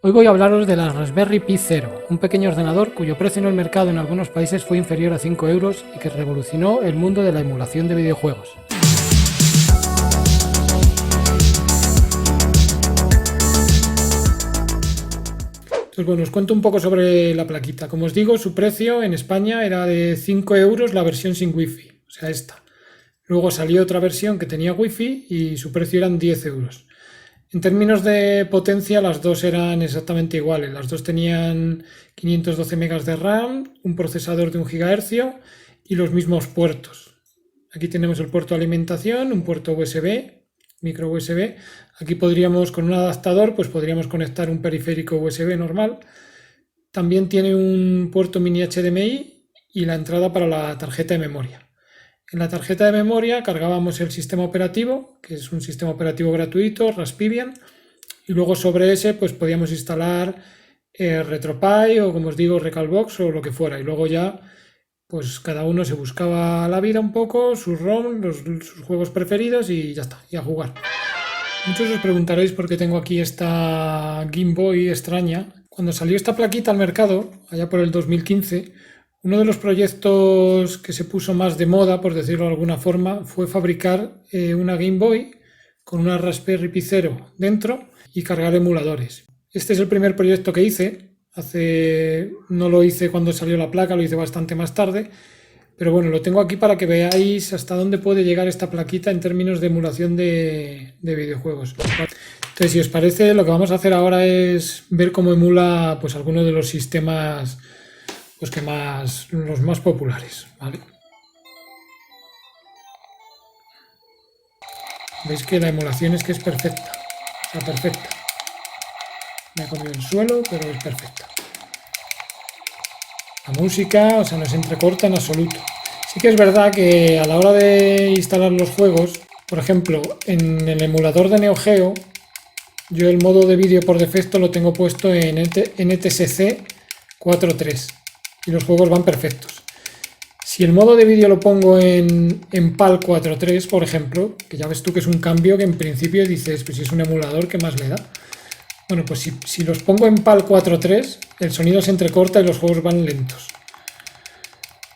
Hoy voy a hablaros de la Raspberry Pi Zero, un pequeño ordenador cuyo precio en el mercado en algunos países fue inferior a 5 euros y que revolucionó el mundo de la emulación de videojuegos. Entonces, bueno, os cuento un poco sobre la plaquita. Como os digo, su precio en España era de 5 euros la versión sin wifi, o sea, esta. Luego salió otra versión que tenía wifi y su precio eran 10 euros. En términos de potencia, las dos eran exactamente iguales. Las dos tenían 512 megas de RAM, un procesador de 1 GHz y los mismos puertos. Aquí tenemos el puerto de alimentación, un puerto USB, micro USB. Aquí podríamos, con un adaptador, pues podríamos conectar un periférico USB normal. También tiene un puerto mini HDMI y la entrada para la tarjeta de memoria. En la tarjeta de memoria cargábamos el sistema operativo, que es un sistema operativo gratuito, Raspbian, y luego sobre ese pues podíamos instalar RetroPie o, como os digo, Recalbox o lo que fuera. Y luego ya pues cada uno se buscaba la vida un poco, sus ROM, sus juegos preferidos y ya está, y a jugar. Muchos os preguntaréis por qué tengo aquí esta Game Boy extraña. Cuando salió esta plaquita al mercado, allá por el 2015, uno de los proyectos que se puso más de moda, por decirlo de alguna forma, fue fabricar una Game Boy con una Raspberry Pi Zero dentro y cargar emuladores. Este es el primer proyecto que hice. No lo hice cuando salió la placa, lo hice bastante más tarde. Pero bueno, lo tengo aquí para que veáis hasta dónde puede llegar esta plaquita en términos de emulación de videojuegos. Entonces, si os parece, lo que vamos a hacer ahora es ver cómo emula pues algunos de los sistemas pues los más populares, ¿vale? Veis que la emulación es perfecta, o sea, perfecta. Me ha comido el suelo, pero es perfecta. La música, o sea, no se entrecorta en absoluto. Sí que es verdad que a la hora de instalar los juegos, por ejemplo, en el emulador de Neo Geo, yo el modo de vídeo por defecto lo tengo puesto en NTSC 4.3 y los juegos van perfectos. Si el modo de vídeo lo pongo en PAL 4.3, por ejemplo, que ya ves tú que es un cambio que en principio dices, pues si es un emulador, ¿qué más le da? Bueno, pues si los pongo en PAL 4.3, el sonido se entrecorta y los juegos van lentos.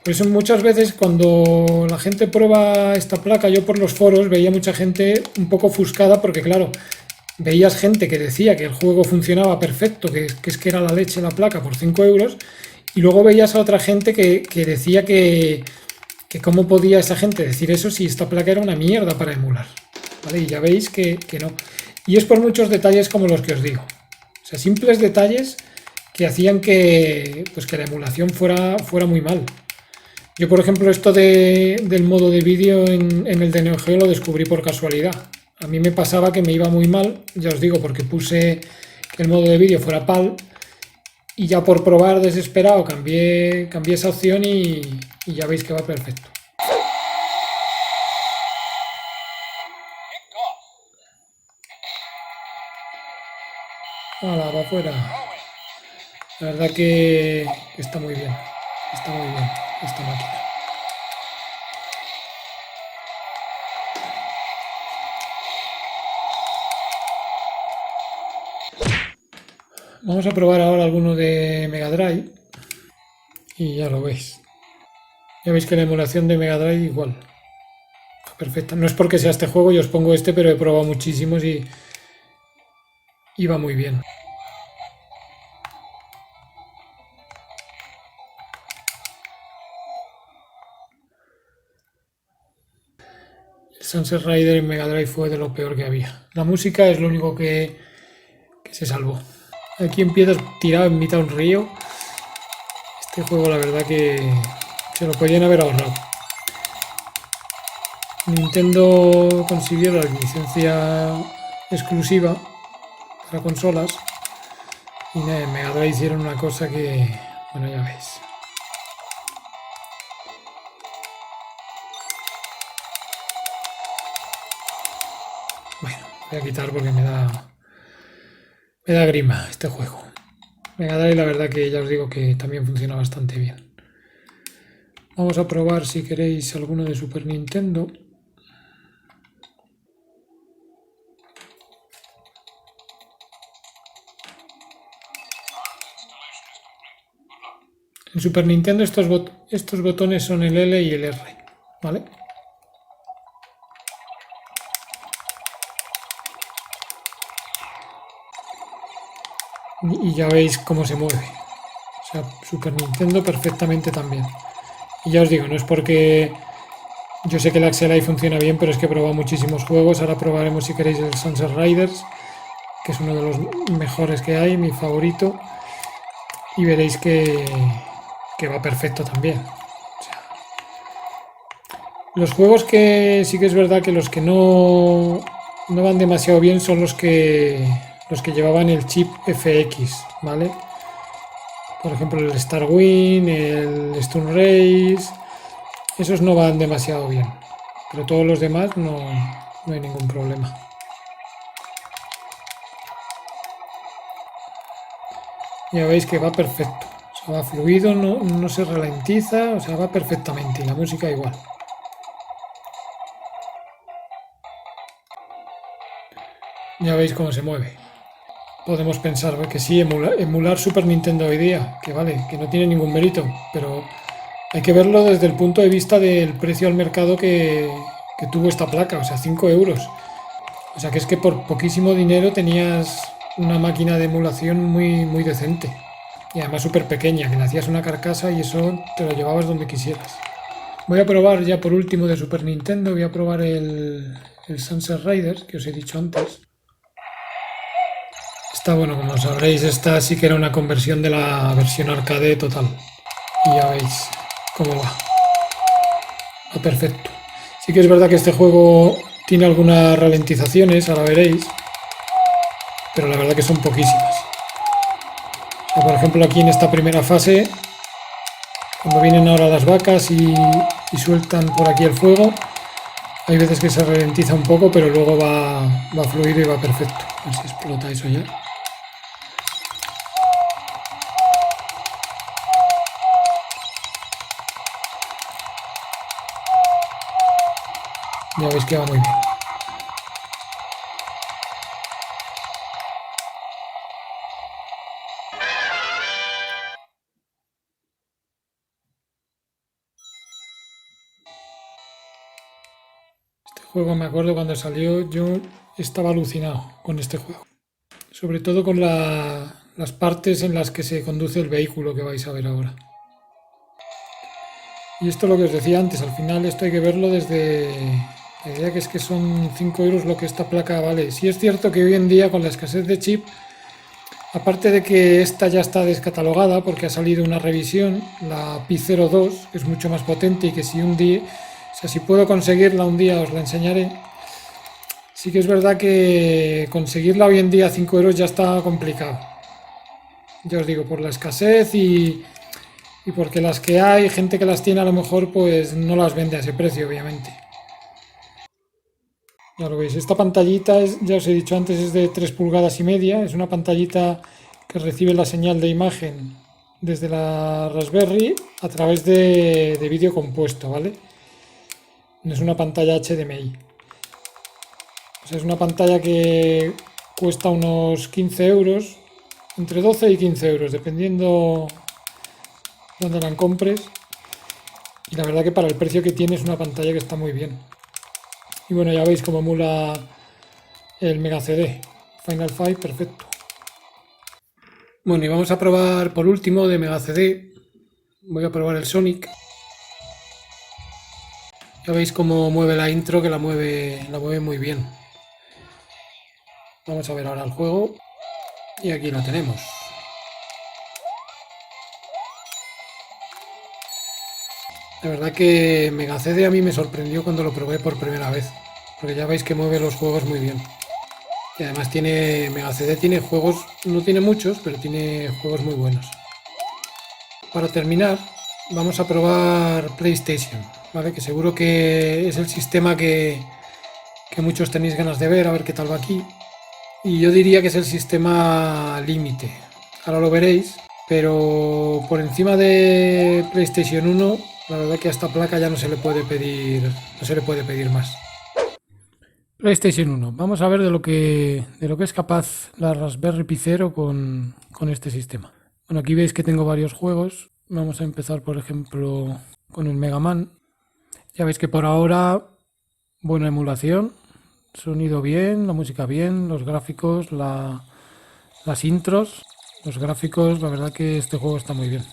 Por eso muchas veces cuando la gente prueba esta placa, yo por los foros veía mucha gente un poco ofuscada porque claro, veías gente que decía que el juego funcionaba perfecto, que es que era la leche la placa por 5 euros, y luego veías a otra gente que decía que cómo podía esa gente decir eso si esta placa era una mierda para emular, ¿vale? Y ya veis que no. Y es por muchos detalles como los que os digo. O sea, simples detalles que hacían que la emulación fuera muy mal. Yo, por ejemplo, esto del modo de vídeo en el de Neo Geo lo descubrí por casualidad. A mí me pasaba que me iba muy mal, ya os digo, porque puse que el modo de vídeo fuera PAL y ya por probar desesperado cambié esa opción y ya veis que va perfecto. ¡Hala, va afuera! La verdad que está muy bien esta máquina. Vamos a probar ahora alguno de Mega Drive y ya lo veis. Ya veis que la emulación de Mega Drive igual. Perfecta. No es porque sea este juego, yo os pongo este, pero he probado muchísimos y va muy bien. El Sunset Rider en Mega Drive fue de lo peor que había. La música es lo único que se salvó. Aquí en piedras tirado en mitad de un río. Este juego la verdad que se lo podían haber ahorrado. Nintendo consiguió la licencia exclusiva para consolas y en Mega Drive hicieron una cosa que, bueno, ya veis. Bueno, voy a quitar porque me da grima este juego. Mega Drive la verdad que ya os digo que también funciona bastante bien. Vamos a probar si queréis alguno de Super Nintendo. En Super Nintendo estos botones son el L y el R, ¿vale? Y ya veis cómo se mueve. O sea, Super Nintendo perfectamente también. Y ya os digo, no es porque yo sé que el Axel Eye funciona bien, pero es que he probado muchísimos juegos. Ahora probaremos, si queréis, el Sunset Riders, que es uno de los mejores que hay, mi favorito. Y veréis que va perfecto también. O sea, los juegos que sí que es verdad que los que no van demasiado bien son los que llevaban el chip FX, ¿vale? Por ejemplo, el Starwind, el Stone Race, esos no van demasiado bien. Pero todos los demás no hay ningún problema. Ya veis que va perfecto. O sea, va fluido, no se ralentiza, o sea, va perfectamente. Y la música igual. Ya veis cómo se mueve. Podemos pensar que sí, emular Super Nintendo hoy día, que vale, que no tiene ningún mérito, pero hay que verlo desde el punto de vista del precio al mercado que tuvo esta placa, o sea, 5 euros. O sea, que es que por poquísimo dinero tenías una máquina de emulación muy, muy decente. Y además súper pequeña, que le hacías una carcasa y eso te lo llevabas donde quisieras. Voy a probar ya por último de Super Nintendo, voy a probar el Sunset Riders, que os he dicho antes. Esta, bueno, como sabréis, esta sí que era una conversión de la versión arcade total. Y ya veis cómo va. Va perfecto. Sí que es verdad que este juego tiene algunas ralentizaciones, ahora veréis, pero la verdad que son poquísimas. O sea, por ejemplo, aquí en esta primera fase, cuando vienen ahora las vacas y sueltan por aquí el fuego, hay veces que se ralentiza un poco, pero luego va fluido y va perfecto. A ver si explota eso ya. Ya veis que va muy bien. Este juego, me acuerdo cuando salió, yo estaba alucinado con este juego. Sobre todo con las partes en las que se conduce el vehículo que vais a ver ahora. Y esto es lo que os decía antes, al final esto hay que verlo desde la idea que es que son 5 euros lo que esta placa vale. Sí es cierto que hoy en día con la escasez de chip, aparte de que esta ya está descatalogada porque ha salido una revisión, la Pi 02, que es mucho más potente y que si un día, o sea, si puedo conseguirla un día os la enseñaré. Sí que es verdad que conseguirla hoy en día a 5 euros ya está complicado. Ya os digo, por la escasez y porque las que hay, gente que las tiene a lo mejor pues no las vende a ese precio, obviamente. Ya lo veis, esta pantallita es, ya os he dicho antes, es de 3 pulgadas y media. Es una pantallita que recibe la señal de imagen desde la Raspberry a través de vídeo compuesto, ¿vale? No es una pantalla HDMI. O sea, es una pantalla que cuesta unos 15 euros, entre 12 y 15 euros, dependiendo dónde la compres. Y la verdad que para el precio que tiene es una pantalla que está muy bien. Y bueno, ya veis cómo emula el Mega CD. Final Fight, perfecto. Bueno, y vamos a probar por último de Mega CD. Voy a probar el Sonic. Ya veis cómo mueve la intro, que la mueve muy bien. Vamos a ver ahora el juego. Y aquí lo tenemos. La verdad que Mega CD a mí me sorprendió cuando lo probé por primera vez. Porque ya veis que mueve los juegos muy bien. Y además Mega CD tiene juegos, no tiene muchos, pero tiene juegos muy buenos. Para terminar, vamos a probar PlayStation, ¿vale? Que seguro que es el sistema que muchos tenéis ganas de ver, a ver qué tal va aquí. Y yo diría que es el sistema límite. Ahora lo veréis, pero por encima de PlayStation 1, la verdad que a esta placa ya no se le puede pedir más. PlayStation 1. Vamos a ver de lo que es capaz la Raspberry Pi Zero con este sistema. Bueno, aquí veis que tengo varios juegos. Vamos a empezar, por ejemplo, con el Mega Man. Ya veis que por ahora, buena emulación, sonido bien, la música bien, los gráficos, las intros, los gráficos, la verdad que este juego está muy bien.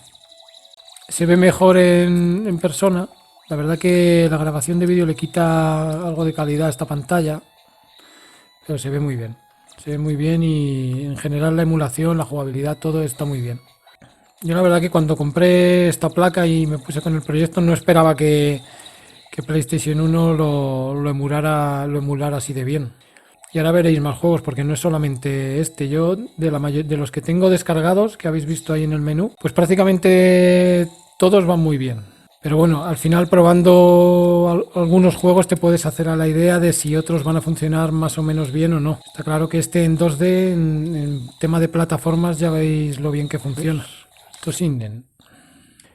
Se ve mejor en persona. La verdad que la grabación de vídeo le quita algo de calidad a esta pantalla, pero se ve muy bien. Se ve muy bien y en general la emulación, la jugabilidad, todo está muy bien. Yo la verdad que cuando compré esta placa y me puse con el proyecto no esperaba que PlayStation 1 lo emulara así de bien. Y ahora veréis más juegos, porque no es solamente este. Yo, de los que tengo descargados, que habéis visto ahí en el menú, pues prácticamente todos van muy bien. Pero bueno, al final probando algunos juegos te puedes hacer a la idea de si otros van a funcionar más o menos bien o no. Está claro que este en 2D, en tema de plataformas, ya veis lo bien que funciona. Esto es Inden.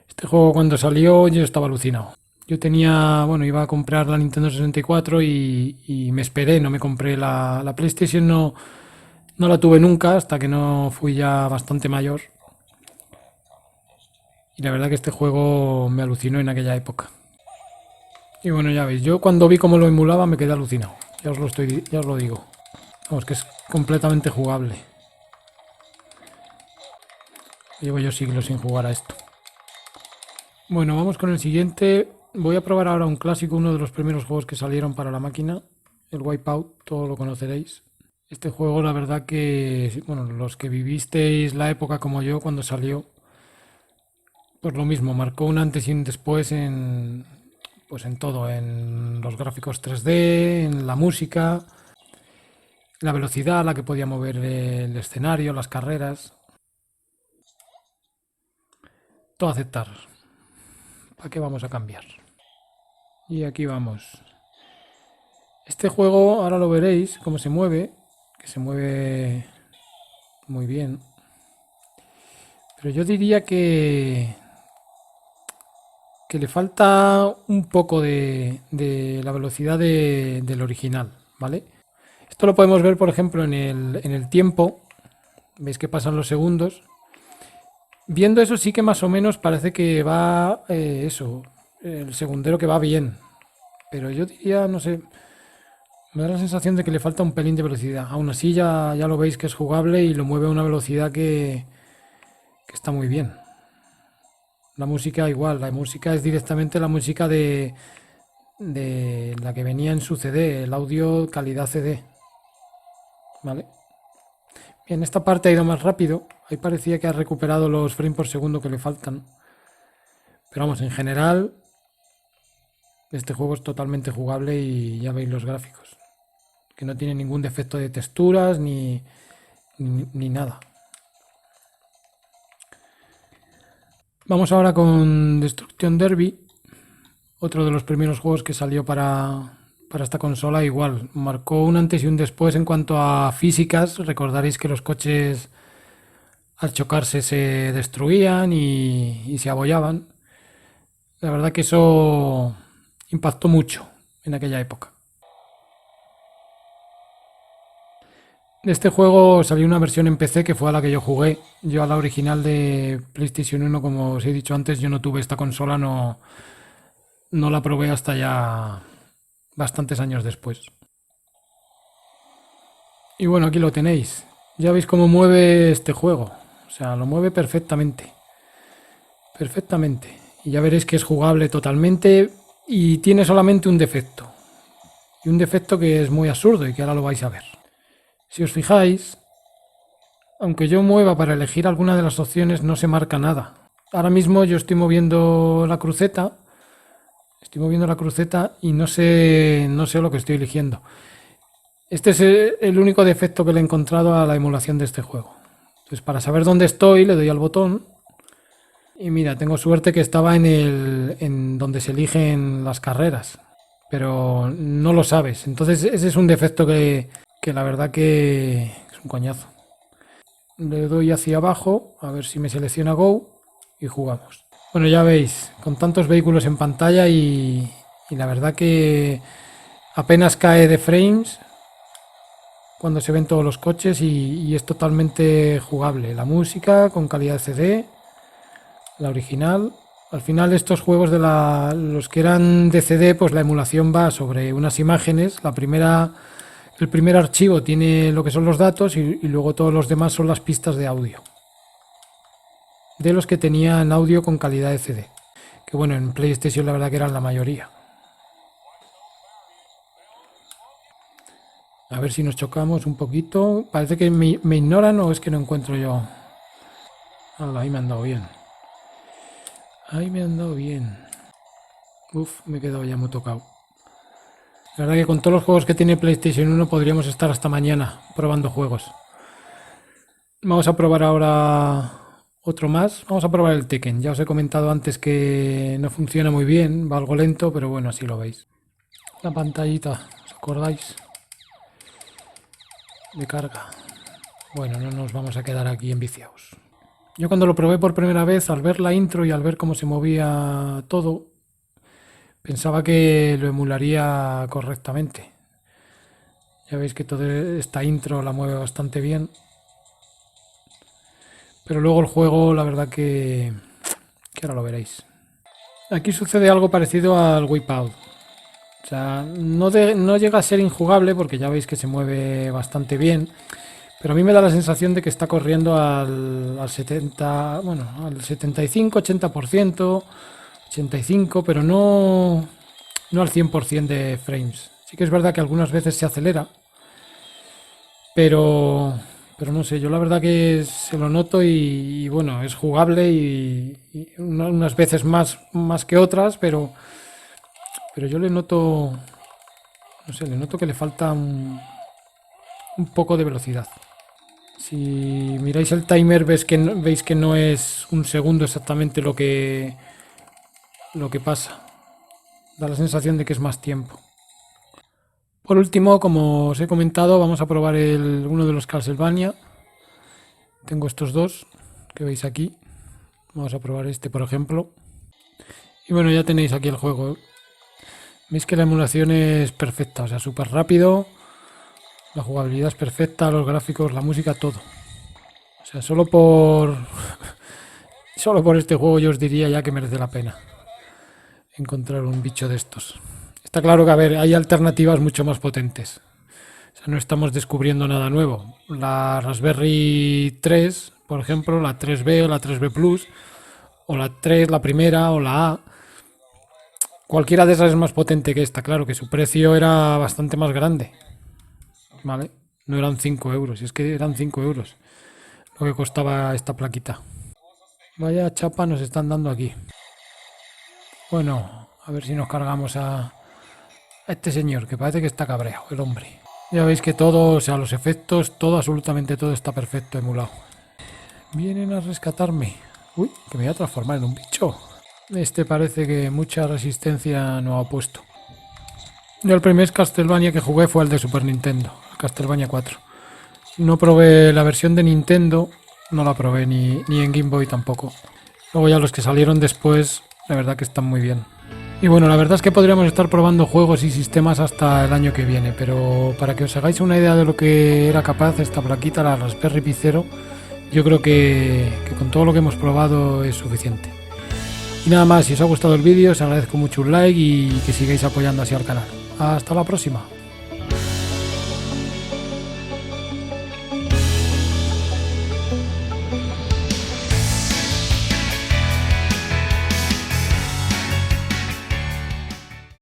Este juego cuando salió yo estaba alucinado. Yo tenía, bueno, iba a comprar la Nintendo 64 y me esperé, no me compré la PlayStation, no la tuve nunca hasta que no fui ya bastante mayor. Y la verdad que este juego me alucinó en aquella época. Y bueno, ya veis, yo cuando vi cómo lo emulaba me quedé alucinado. Ya os lo digo. Vamos, que es completamente jugable. Llevo yo siglos sin jugar a esto. Bueno, vamos con el siguiente. Voy a probar ahora un clásico, uno de los primeros juegos que salieron para la máquina, el Wipeout, todo lo conoceréis. Este juego, la verdad que, bueno, los que vivisteis la época como yo cuando salió, pues lo mismo, marcó un antes y un después pues en todo, en los gráficos 3D, en la música, la velocidad a la que podía mover el escenario, las carreras, todo aceptar. ¿Para qué vamos a cambiar? Y aquí vamos. Este juego, ahora lo veréis, cómo se mueve, que se mueve muy bien. Pero yo diría que le falta un poco de la velocidad del original, ¿vale? Esto lo podemos ver, por ejemplo, en el tiempo. Veis que pasan los segundos. Viendo eso sí que más o menos parece que va el segundero que va bien. Pero yo diría, no sé, me da la sensación de que le falta un pelín de velocidad. Aún así ya lo veis que es jugable y lo mueve a una velocidad que está muy bien. La música igual, la música es directamente la música de la que venía en su CD, el audio calidad CD. ¿Vale? Bien, esta parte ha ido más rápido. Ahí parecía que ha recuperado los frames por segundo que le faltan. Pero vamos, en general, este juego es totalmente jugable y ya veis los gráficos. Que no tiene ningún defecto de texturas ni nada. Vamos ahora con Destruction Derby, otro de los primeros juegos que salió para esta consola. Igual, marcó un antes y un después en cuanto a físicas. Recordaréis que los coches al chocarse se destruían y se abollaban. La verdad que eso impactó mucho en aquella época. De este juego salió una versión en PC que fue a la que yo jugué. Yo a la original de PlayStation 1, como os he dicho antes, yo no tuve esta consola, no la probé hasta ya bastantes años después. Y bueno, aquí lo tenéis. Ya veis cómo mueve este juego. O sea, lo mueve perfectamente. Perfectamente. Y ya veréis que es jugable totalmente y tiene solamente un defecto. Y un defecto que es muy absurdo y que ahora lo vais a ver. Si os fijáis, aunque yo mueva para elegir alguna de las opciones, no se marca nada. Ahora mismo yo estoy moviendo la cruceta. Estoy moviendo la cruceta y no sé lo que estoy eligiendo. Este es el único defecto que le he encontrado a la emulación de este juego. Entonces, para saber dónde estoy, le doy al botón. Y mira, tengo suerte que estaba en donde se eligen las carreras. Pero no lo sabes. Entonces, ese es un defecto que la verdad que es un coñazo. Le doy hacia abajo, a ver si me selecciona Go y jugamos. Bueno, ya veis, con tantos vehículos en pantalla y la verdad que apenas cae de frames cuando se ven todos los coches y es totalmente jugable. La música con calidad CD, la original. Al final estos juegos de los que eran de CD, pues la emulación va sobre unas imágenes. El primer archivo tiene lo que son los datos y luego todos los demás son las pistas de audio. De los que tenían audio con calidad de CD. Que bueno, en PlayStation la verdad que eran la mayoría. A ver si nos chocamos un poquito. Parece que me ignoran o es que no encuentro yo. Ahí me han dado bien. Ahí me han dado bien. Uf, me he quedado ya muy tocado. La verdad que con todos los juegos que tiene PlayStation 1 podríamos estar hasta mañana probando juegos. Vamos a probar ahora otro más. Vamos a probar el Tekken. Ya os he comentado antes que no funciona muy bien, va algo lento, pero bueno, así lo veis. La pantallita, ¿os acordáis? De carga. Bueno, no nos vamos a quedar aquí enviciados. Yo cuando lo probé por primera vez, al ver la intro y al ver cómo se movía todo, pensaba que lo emularía correctamente. Ya veis que toda esta intro la mueve bastante bien. Pero luego el juego, la verdad que ahora lo veréis. Aquí sucede algo parecido al Wipeout. O sea, no llega a ser injugable porque ya veis que se mueve bastante bien. Pero a mí me da la sensación de que está corriendo al 70, bueno, al 75, 80%, 85%, pero no al 100% de frames. Sí que es verdad que algunas veces se acelera, pero no sé, yo la verdad que se lo noto y bueno, es jugable y unas veces más que otras, pero yo le noto, no sé, le noto que le falta un poco de velocidad. Si miráis el timer veis que no es un segundo exactamente lo que pasa. Da la sensación de que es más tiempo. Por último, como os he comentado, vamos a probar uno de los Castlevania. Tengo estos dos que veis aquí. Vamos a probar este, por ejemplo. Y bueno, ya tenéis aquí el juego. Veis que la emulación es perfecta, o sea, súper rápido. La jugabilidad es perfecta, los gráficos, la música, todo. O sea, solo por este juego yo os diría ya que merece la pena encontrar un bicho de estos. Está claro que, a ver, hay alternativas mucho más potentes. O sea, no estamos descubriendo nada nuevo. La Raspberry 3, por ejemplo, la 3B o la 3B Plus, o la 3, la primera, o la A. Cualquiera de esas es más potente que esta, claro que su precio era bastante más grande. ¿Vale? No eran 5 euros, es que eran 5 euros lo que costaba esta plaquita. Vaya chapa nos están dando aquí. Bueno, a ver si nos cargamos a este señor, que parece que está cabreado, el hombre. Ya veis que todo, o sea, los efectos, todo, absolutamente todo está perfecto emulado. Vienen a rescatarme. Uy, que me voy a transformar en un bicho. Este parece que mucha resistencia no ha puesto. Yo el primer Castlevania que jugué fue el de Super Nintendo, el Castlevania 4. No probé la versión de Nintendo, no la probé ni en Game Boy tampoco. Luego ya los que salieron después, la verdad que están muy bien. Y bueno, la verdad es que podríamos estar probando juegos y sistemas hasta el año que viene, pero para que os hagáis una idea de lo que era capaz esta plaquita, la Raspberry Pi 0, yo creo que con todo lo que hemos probado es suficiente. Y nada más, si os ha gustado el vídeo, os agradezco mucho un like y que sigáis apoyando así al canal. Hasta la próxima.